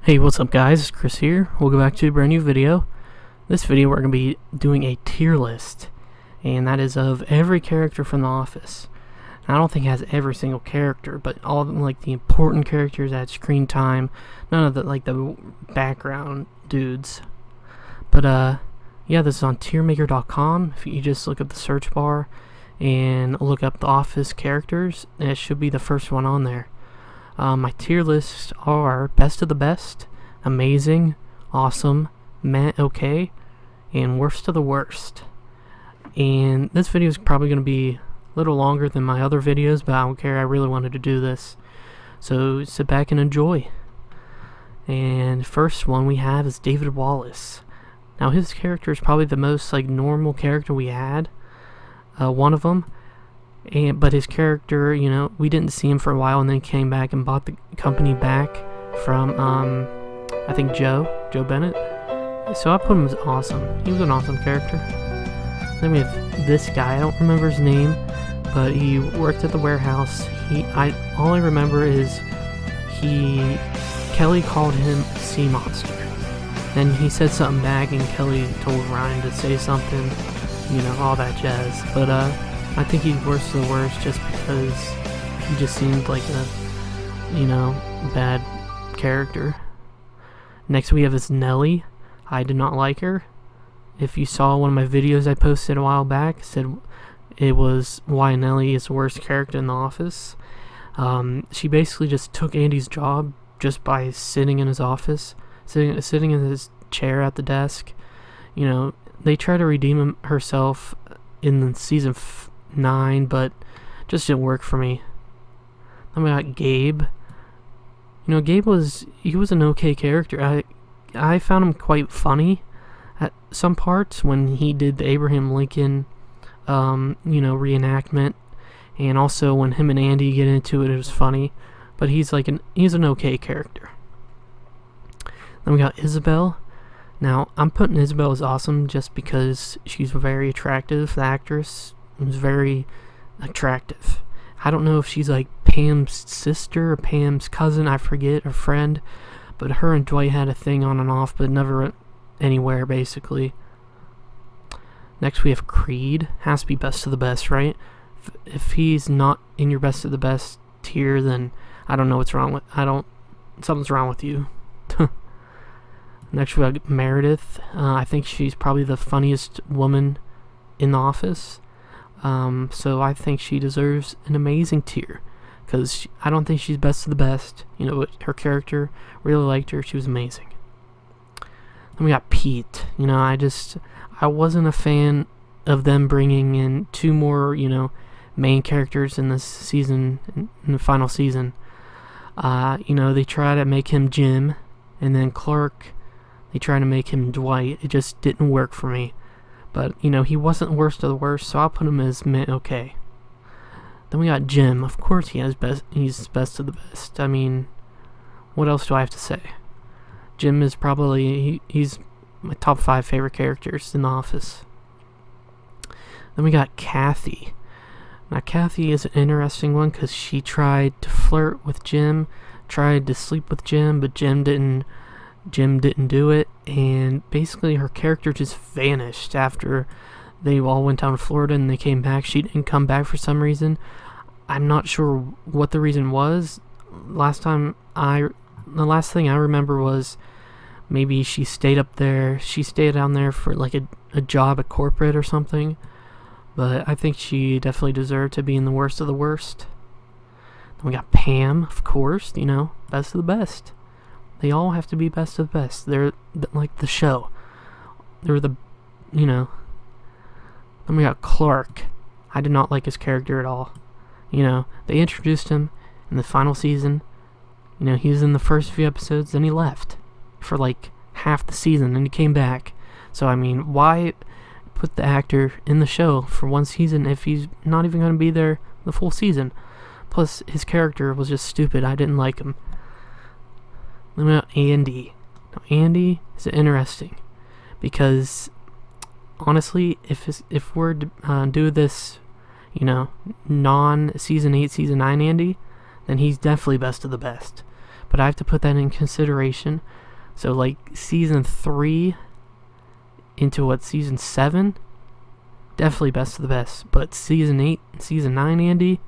Hey, what's up guys, it's Chris here. Welcome back to a brand new video. This video we're going to be doing a tier list, and that is of every character from The Office. I don't think it has every single character, but all of them, like the important characters that had screen time, none of the the background dudes. But yeah, this is on tiermaker.com. If you just look up the search bar and look up The Office characters, it should be the first one on there. My tier lists are best of the best, amazing, awesome, meh, okay, and worst of the worst. And this video is probably going to be a little longer than my other videos, but I don't care. I really wanted to do this. So sit back and enjoy. And first one we have is David Wallace. Now his character is probably the most normal character we had. One of them. But his character, we didn't see him for a while, and then came back and bought the company back from, I think Joe Bennett. So I put him as awesome. He was an awesome character. Then we have this guy. I don't remember his name, but he worked at the warehouse. All I remember is Kelly called him Sea Monster. Then he said something back, and Kelly told Ryan to say something, all that jazz. But I think he's worst of the worst just because he just seemed like a, bad character. Next we have is Nellie. I did not like her. If you saw one of my videos I posted a while back, said it was why Nellie is the worst character in The Office. She basically just took Andy's job just by sitting in his office, sitting in his chair at the desk. They try to redeem herself in season 9, but just didn't work for me. Then we got Gabe. Gabe was an okay character. I found him quite funny at some parts when he did the Abraham Lincoln reenactment, and also when him and Andy get into it, it was funny. But he's an okay character. Then we got Isabel. Now I'm putting Isabel as awesome just because she's very attractive. The actress was very attractive. I don't know if she's like Pam's sister or Pam's cousin, I forget, or friend, but her and Dwight had a thing on and off, but never went anywhere basically. Next we have Creed. Has to be best of the best, right? If he's not in your best of the best tier, then I don't know what's wrong with something's wrong with you. Next we have Meredith. I think she's probably the funniest woman in The Office. So I think she deserves an amazing tier, because I don't think she's best of the best. But her character, really liked her. She was amazing. Then we got Pete. I wasn't a fan of them bringing in 2 more, main characters in this season, in the final season. They try to make him Jim, and then Clark, they try to make him Dwight. It just didn't work for me. But, he wasn't worst of the worst, so I'll put him as okay. Then we got Jim. Of course he's best of the best. I mean, what else do I have to say? Jim is probably, he's my top 5 favorite characters in The Office. Then we got Kathy. Now Kathy is an interesting one because she tried to flirt with Jim, tried to sleep with Jim, but Jim didn't do it, and basically her character just vanished after they all went down to Florida and they came back. She didn't come back for some reason. I'm not sure what the reason was. The last thing I remember was maybe she stayed down there for a job at corporate or something, but I think she definitely deserved to be in the worst of the worst. Then we got Pam, of course, best of the best. They all have to be best of the best. They're like the show. They're the, Then we got Clark. I did not like his character at all. They introduced him in the final season. He was in the first few episodes, then he left for half the season, and he came back. So, I mean, why put the actor in the show for one season if he's not even going to be there the full season? Plus, his character was just stupid. I didn't like him. Then we got Andy. Now, Andy is interesting because, honestly, if we're do this, non-season 8, season 9 Andy, then he's definitely best of the best. but I have to put that in consideration. So like season 3 into season 7, definitely best of the best. But season 8 and season 9, Andy,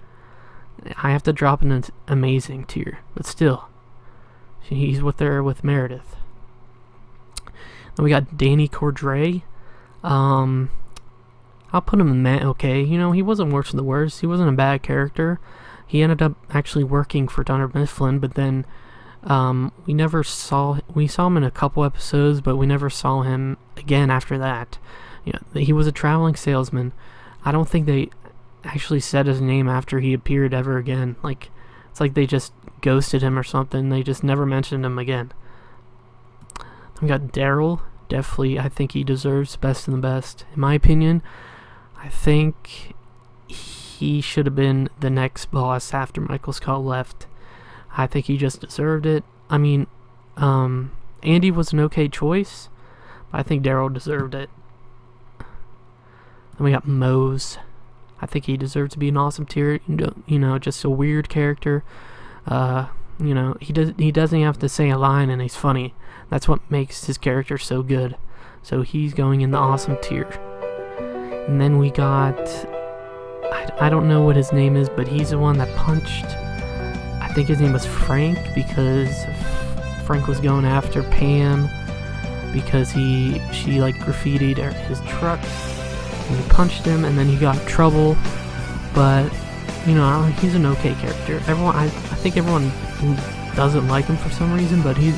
I have to drop in an amazing tier. But still, he's there with Meredith. Then we got Danny Cordray. I'll put him in okay. He wasn't worst of the worst. He wasn't a bad character. He ended up actually working for Dunder Mifflin, but then we saw him in a couple episodes, but we never saw him again after that. He was a traveling salesman. I don't think they actually said his name after he appeared ever again. It's like they just ghosted him or something. They just never mentioned him again. We got Daryl. Definitely, I think he deserves best in the best. In my opinion, I think he should have been the next boss after Michael Scott left. I think he just deserved it. I mean, Andy was an okay choice, but I think Daryl deserved it. Then we got Mose. I think he deserves to be an awesome tier. Just a weird character. He doesn't have to say a line, and he's funny. That's what makes his character so good. So he's going in the awesome tier. And then we got, I don't know what his name is, but he's the one that punched, I think his name was Frank, because Frank was going after Pam because she like graffitied his truck, and he punched him, and then he got in trouble. But he's an okay character. I think everyone doesn't like him for some reason, but he's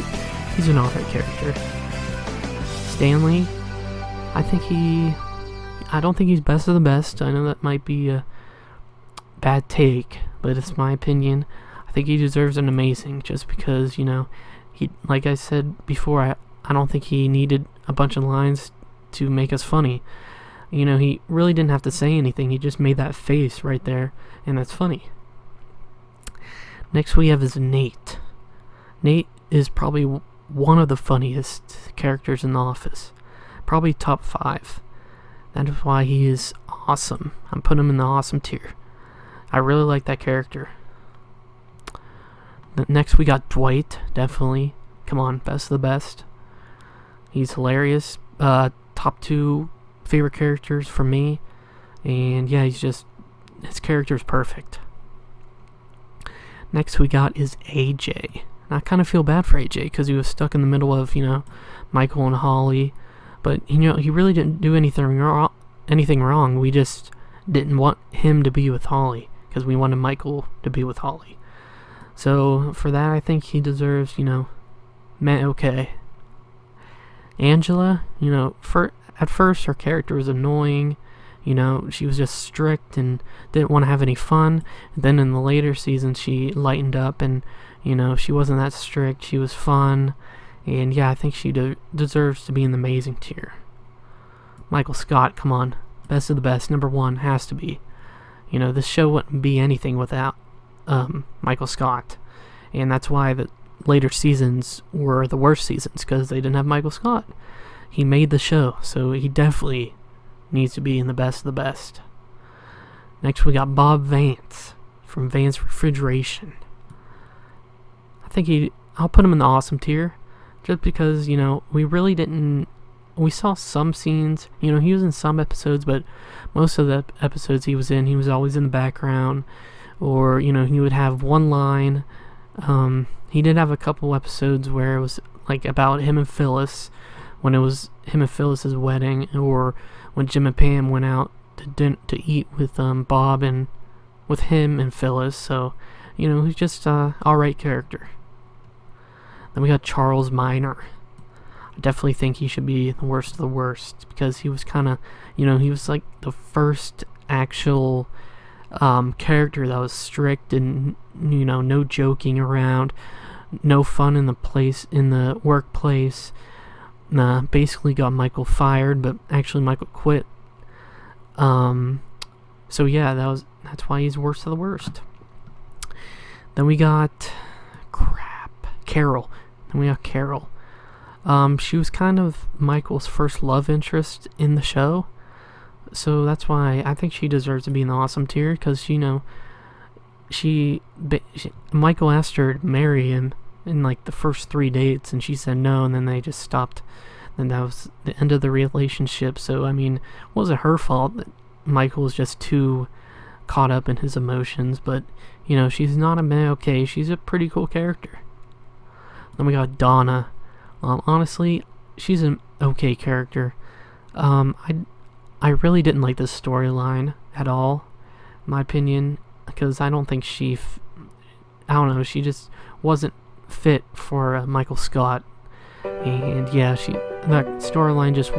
an alright character. Stanley, I don't think he's best of the best. I know that might be a bad take, but it's my opinion. I think he deserves an amazing, just because, he, like I said before, I don't think he needed a bunch of lines to make us funny. He really didn't have to say anything. He just made that face right there, and that's funny. Next we have is Nate. Nate is probably one of the funniest characters in The Office. Probably top 5. That is why he is awesome. I'm putting him in the awesome tier. I really like that character. Next we got Dwight, definitely. Come on, best of the best. He's hilarious. Top 2 favorite characters for me. And yeah, his character is perfect. Next we got is AJ. And I kind of feel bad for AJ because he was stuck in the middle of, Michael and Holly. But, he really didn't do anything wrong. We just didn't want him to be with Holly because we wanted Michael to be with Holly. So, for that, I think he deserves, okay. Angela, at first her character was annoying. She was just strict and didn't want to have any fun. And then in the later seasons, she lightened up and, she wasn't that strict. She was fun. And yeah, I think she deserves to be in the amazing tier. Michael Scott, come on. Best of the best. Number 1 has to be. This show wouldn't be anything without Michael Scott. And that's why the later seasons were the worst seasons, because they didn't have Michael Scott. He made the show, so he definitely needs to be in the best of the best. Next we got Bob Vance from Vance Refrigeration. I'll put him in the awesome tier. Just because, we really didn't... We saw some scenes. He was in some episodes, but most of the episodes he was always in the background. Or, he would have one line. He did have a couple episodes where it was, about him and Phyllis. When it was him and Phyllis's wedding. Or when Jim and Pam went out to eat with Bob and... with him and Phyllis. So, he's just a alright character. Then we got Charles Minor. I definitely think he should be the worst of the worst, because he was kind of, he was like the first actual character that was strict and, no joking around, no fun in the workplace. Basically got Michael fired, but actually Michael quit. So yeah, that's why he's worst of the worst. Then we got Carol. She was kind of Michael's first love interest in the show. So that's why I think she deserves to be in the awesome tier, because, Michael asked her to marry him, in like the first 3 dates, and she said no, and then they just stopped. And that was the end of the relationship. So I mean, it wasn't her fault that Michael was just too caught up in his emotions. But you know, she's not a meh okay. She's a pretty cool character. Then we got Donna. Honestly, she's an okay character. I really didn't like this storyline at all, in my opinion, because I don't think I don't know, she just wasn't fit for Michael Scott. And yeah, that storyline just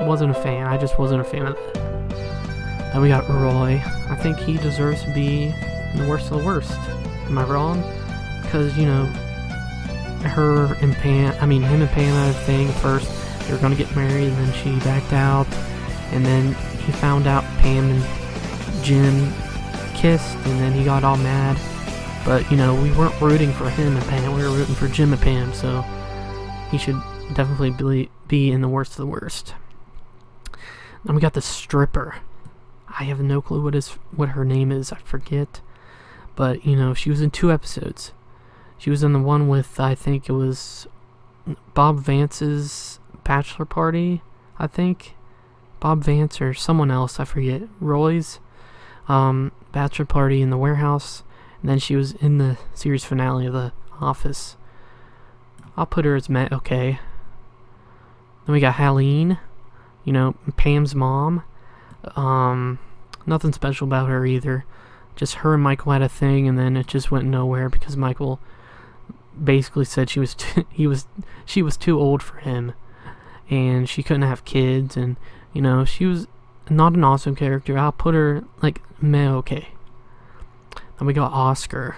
wasn't a fan. I just wasn't a fan of it. Then we got Roy. I think he deserves to be in the worst of the worst. Am I wrong? Because, you know, him and Pam had a thing first. They were going to get married, and then she backed out. And then he found out Pam and Jim kissed, and then he got all mad. But, you know, we weren't rooting for him and Pam. We were rooting for Jim and Pam, so he should definitely be in the worst of the worst. Then we got the stripper. I have no clue what her name is. I forget. But, you know, she was in 2 episodes. She was in the one with, I think it was Bob Vance's bachelor party, I think. Bob Vance or someone else, I forget. Roy's bachelor party in the warehouse. And then she was in the series finale of The Office. I'll put her as okay. Then we got Helene, you know, Pam's mom. Nothing special about her either. Just her and Michael had a thing, and then it just went nowhere because Michael basically said she was too old for him, and she couldn't have kids, and you know, she was not an awesome character. I'll put her like okay. Then we got Oscar.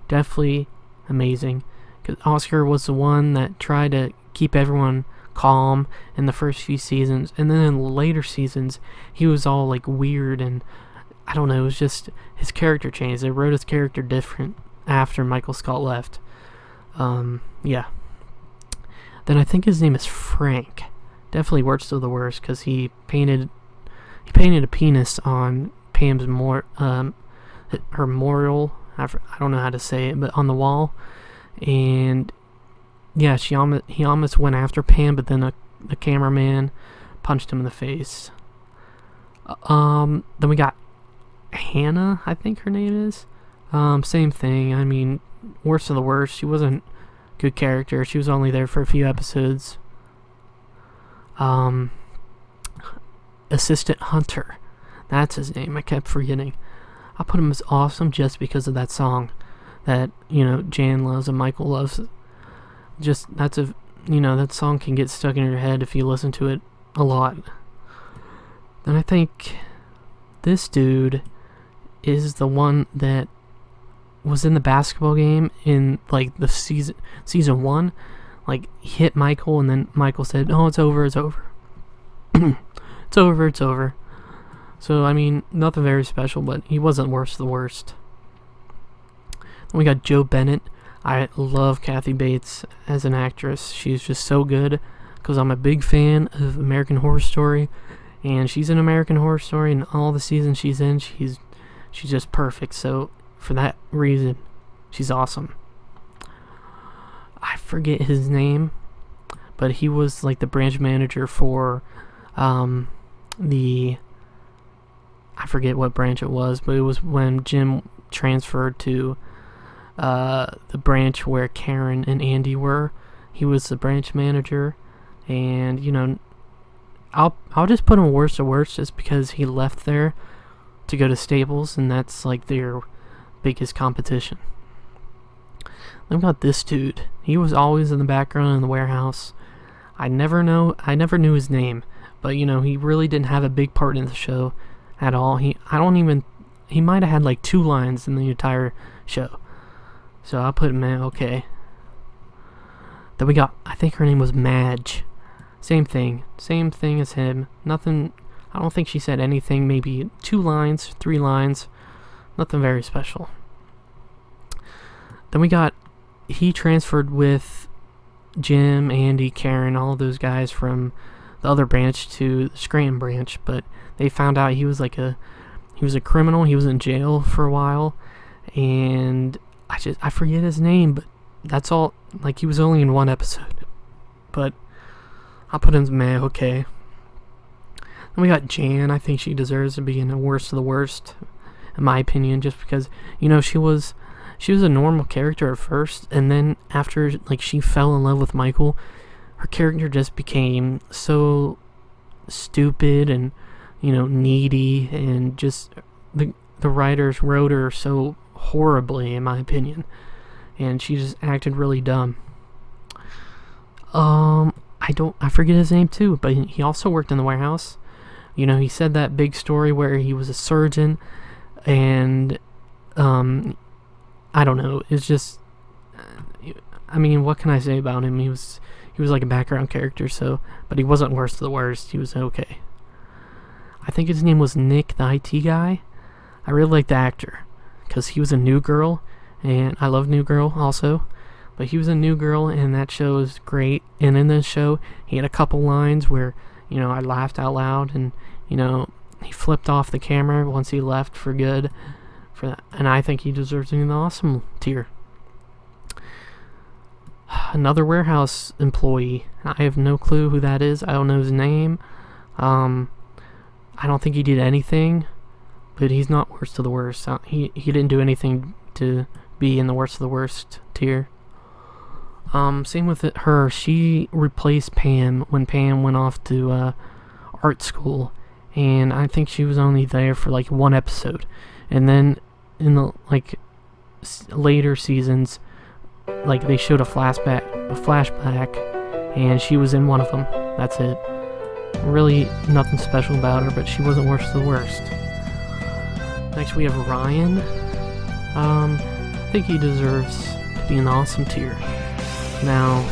Definitely amazing, because Oscar was the one that tried to keep everyone calm in the first few seasons, and then in later seasons he was all like weird, and I don't know, it was just his character changed. They wrote his character different after Michael Scott left. Yeah. Then I think his name is Frank. Definitely worst of the worst, because he painted a penis on Pam's her memorial. I don't know how to say it, but on the wall. And yeah, he almost went after Pam, but then the cameraman punched him in the face. Then we got Hannah, I think her name is. Same thing. I mean, worst of the worst. She wasn't a good character. She was only there for a few episodes. Assistant Hunter. That's his name. I kept forgetting. I put him as awesome just because of that song that, you know, Jan loves and Michael loves. Just, that song can get stuck in your head if you listen to it a lot. Then I think this dude is the one that was in the basketball game in like the season 1. Like, he hit Michael, and then Michael said, "Oh, it's over, it's over." It's over. So, I mean, nothing very special, but he wasn't worst of the worst. Then we got Joe Bennett. I love Kathy Bates as an actress. She's just so good, because I'm a big fan of American Horror Story, and she's in American Horror Story, and all the seasons she's in, she's just perfect. So, for that reason, she's awesome. I forget his name, but he was like the branch manager for I forget what branch it was, but it was when Jim transferred to the branch where Karen and Andy were. He was the branch manager, and you know, I'll just put him worst of worst just because he left there to go to Staples, and that's like their biggest competition. Then we got this dude. He was always in the background in the warehouse. I never knew his name, but you know, he really didn't have a big part in the show at all. He might have had like 2 lines in the entire show. So I'll put him okay. Then we got, I think her name was Madge. Same thing as him. Nothing, I don't think she said anything, maybe 2 lines, 3 lines. Nothing very special. Then we got, he transferred with Jim, Andy, Karen, all of those guys from the other branch to the Scranton branch, but they found out he was a criminal. He was in jail for a while, and I forget his name, but that's all. Like, he was only in one episode, but I'll put him meh, okay. Then we got Jan. I think she deserves to be in the worst of the worst, in my opinion, just because, she was a normal character at first, and then after, like, she fell in love with Michael, her character just became so stupid and, needy, and just the writers wrote her so horribly, in my opinion, and she just acted really dumb. I forget his name too, but he also worked in the warehouse. He said that big story where he was a surgeon, and I don't know. It's just, I mean, what can I say about him? He was like a background character, but he wasn't worst of the worst. He was okay. I think his name was Nick, the IT guy. I really like the actor because he was a New Girl, and I love New Girl also. But he was a New Girl, and that show is great. And in this show, he had a couple lines where, I laughed out loud, and, he flipped off the camera once he left for good. For that. And I think he deserves to be in the awesome tier. Another warehouse employee. I have no clue who that is. I don't know his name. I don't think he did anything, but he's not worst of the worst. He didn't do anything to be in the worst of the worst tier. Same with her. She replaced Pam when Pam went off to art school, and I think she was only there for like one episode. And then in the later seasons, like, they showed a flashback, and she was in one of them. That's it. Really nothing special about her, but she wasn't worst of the worst. Next we have Ryan. I think he deserves to be in the awesome tier. Now,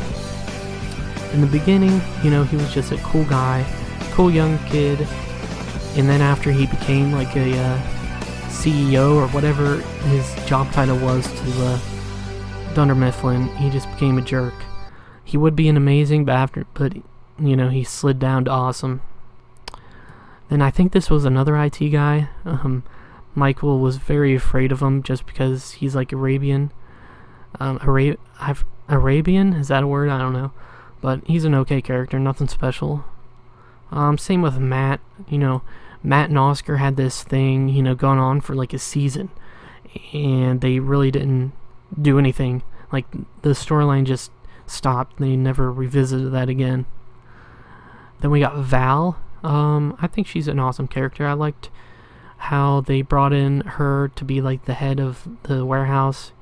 in the beginning, he was just a cool guy, cool young kid, and then after he became like a CEO or whatever his job title was to Dunder Mifflin, he just became a jerk. He would be an amazing, but he slid down to awesome. Then I think this was another IT guy. Michael was very afraid of him just because he's like Arabian. Arabian? Is that a word? I don't know. But he's an okay character, nothing special. Same with Matt. Matt and Oscar had this thing, going on for like a season. And they really didn't do anything. Like, the storyline just stopped. They never revisited that again. Then we got Val. I think she's an awesome character. I liked how they brought in her to be like the head of the warehouse,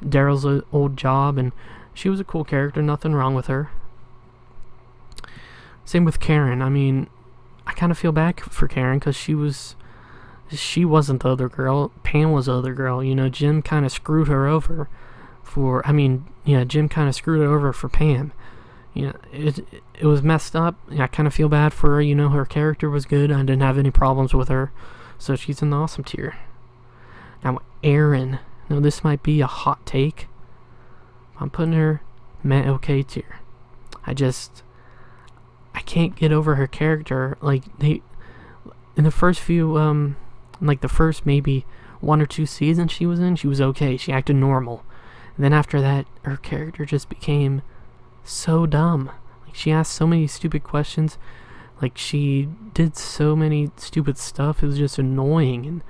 Daryl's old job, and she was a cool character, nothing wrong with her. Same with Karen. I mean, I kind of feel bad for Karen because she wasn't the other girl. Pam was the other girl. Jim kind of screwed her over Jim kind of screwed her over for Pam. It was messed up. I kind of feel bad for her. Her character was good. I didn't have any problems with her. So she's in the awesome tier. Now, Erin. Now, this might be a hot take. I'm putting her meh okay tier. I can't get over her character. Like, in the first few, the first maybe 1 or 2 seasons she was in, she was okay. She acted normal. And then after that, her character just became so dumb. Like, she asked so many stupid questions. Like, she did so many stupid stuff. It was just annoying, and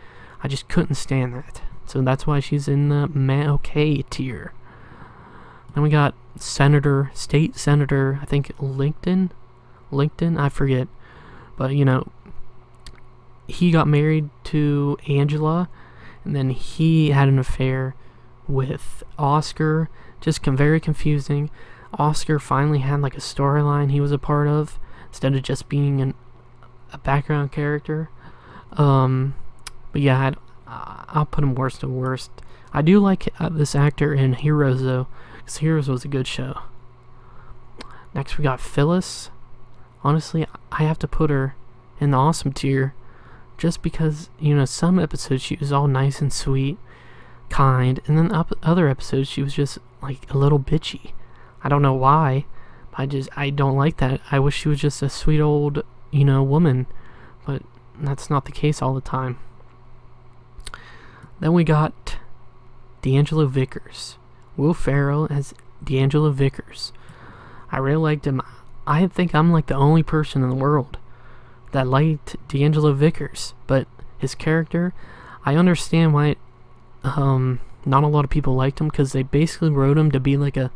I just couldn't stand that. So that's why she's in the meh okay tier. Then we got State Senator, I think Lincoln, I forget. But, he got married to Angela, and then he had an affair with Oscar. Just very confusing. Oscar finally had like a storyline he was a part of instead of just being a background character. But yeah, I'll put him worst of worst. I do like this actor in Heroes though, because Heroes was a good show. Next we got Phyllis. Honestly, I have to put her in the awesome tier just because, some episodes she was all nice and sweet, kind, and then other episodes she was just like a little bitchy. I don't know why, but I don't like that. I wish she was just a sweet old, woman, but that's not the case all the time. Then we got D'Angelo Vickers. Will Ferrell as D'Angelo Vickers. I really liked him. I think I'm like the only person in the world that liked D'Angelo Vickers, but his character, I understand why not a lot of people liked him, because they basically wrote him to be like a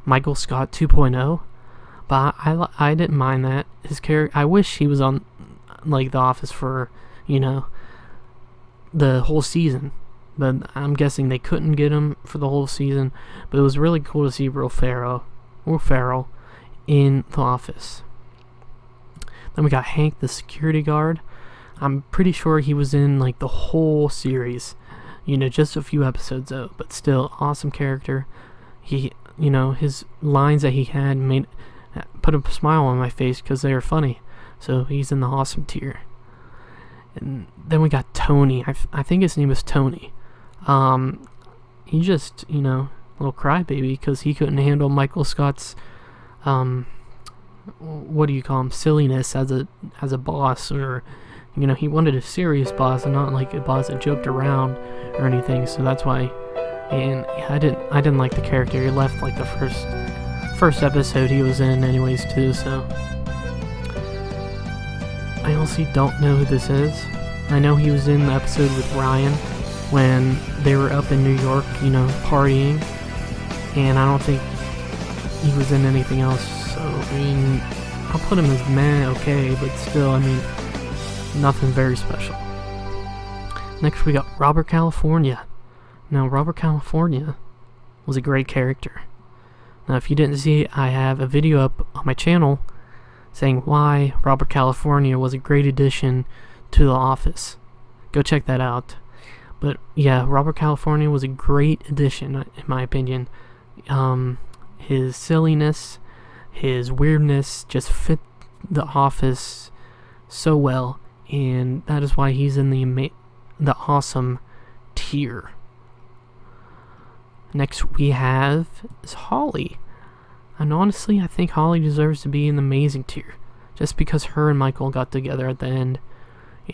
Michael Scott 2.0, but I didn't mind that. His character, I wish he was on like The Office for, the whole season, but I'm guessing they couldn't get him for the whole season. But it was really cool to see Will Ferrell in The Office. Then we got Hank, the security guard. I'm pretty sure he was in like the whole series, just a few episodes though, but still awesome character. He, his lines that he had put a smile on my face because they were funny. So he's in the awesome tier. And then we got Tony. I think his name was Tony. He just, a little crybaby because he couldn't handle Michael Scott's, what do you call him, silliness as a boss, or, he wanted a serious boss and not like a boss that joked around or anything. So that's why. And yeah, I didn't like the character. He left like the first episode he was in, anyways, too. So. I honestly don't know who this is. I know he was in the episode with Ryan when they were up in New York, partying. And I don't think he was in anything else. So, I'll put him as meh, okay, but still, nothing very special. Next we got Robert California. Now, Robert California was a great character. Now, if you didn't see it, I have a video up on my channel saying why Robert California was a great addition to The Office. Go check that out. But yeah, Robert California was a great addition, in my opinion. His silliness, his weirdness just fit The Office so well, and that is why he's in the awesome tier. Next we have is Holly. And honestly, I think Holly deserves to be in the amazing tier, just because her and Michael got together at the end,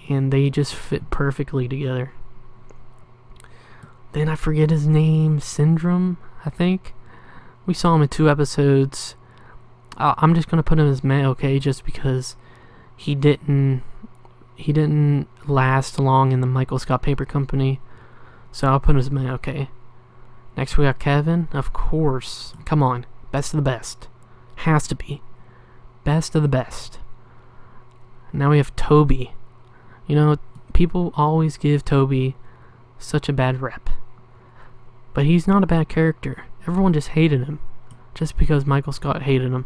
and they just fit perfectly together. Then I forget his name, Syndrome, I think. We saw him in 2 episodes. I'm just gonna put him as meh, okay, just because he didn't last long in the Michael Scott Paper Company, so I'll put him as meh, okay. Next we got Kevin, of course. Come on. Best of the best. Has to be. Best of the best. Now we have Toby. People always give Toby such a bad rep. But he's not a bad character. Everyone just hated him. Just because Michael Scott hated him.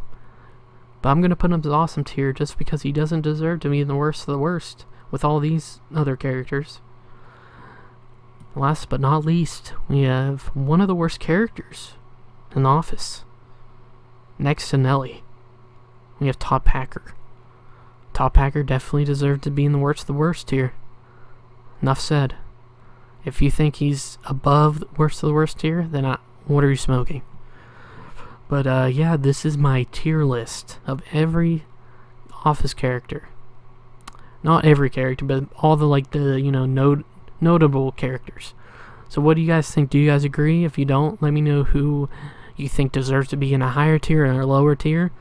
But I'm going to put him as awesome tier just because he doesn't deserve to be the worst of the worst with all these other characters. Last but not least, we have one of the worst characters in The Office. Next to Nelly, we have Todd Packer. Todd Packer definitely deserved to be in the worst of the worst tier. Enough said. If you think he's above the worst of the worst tier, then what are you smoking? But yeah, this is my tier list of every Office character. Not every character, but all the notable characters. So what do you guys think? Do you guys agree? If you don't, let me know who you think deserves to be in a higher tier or a lower tier.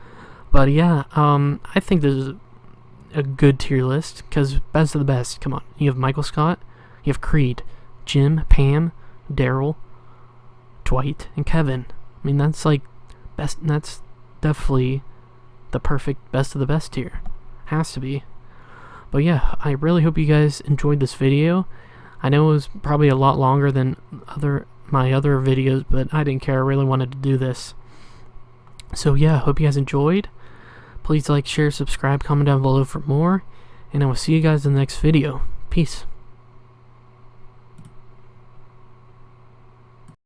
But yeah, I think this is a good tier list, because best of the best. Come on, you have Michael Scott, you have Creed, Jim, Pam, Daryl, Dwight, and Kevin. That's like best. That's definitely the perfect best of the best tier. Has to be. But yeah, I really hope you guys enjoyed this video. I know it was probably a lot longer than my other videos, but I didn't care. I really wanted to do this. So yeah, hope you guys enjoyed. Please like, share, subscribe, comment down below for more, and I will see you guys in the next video. Peace.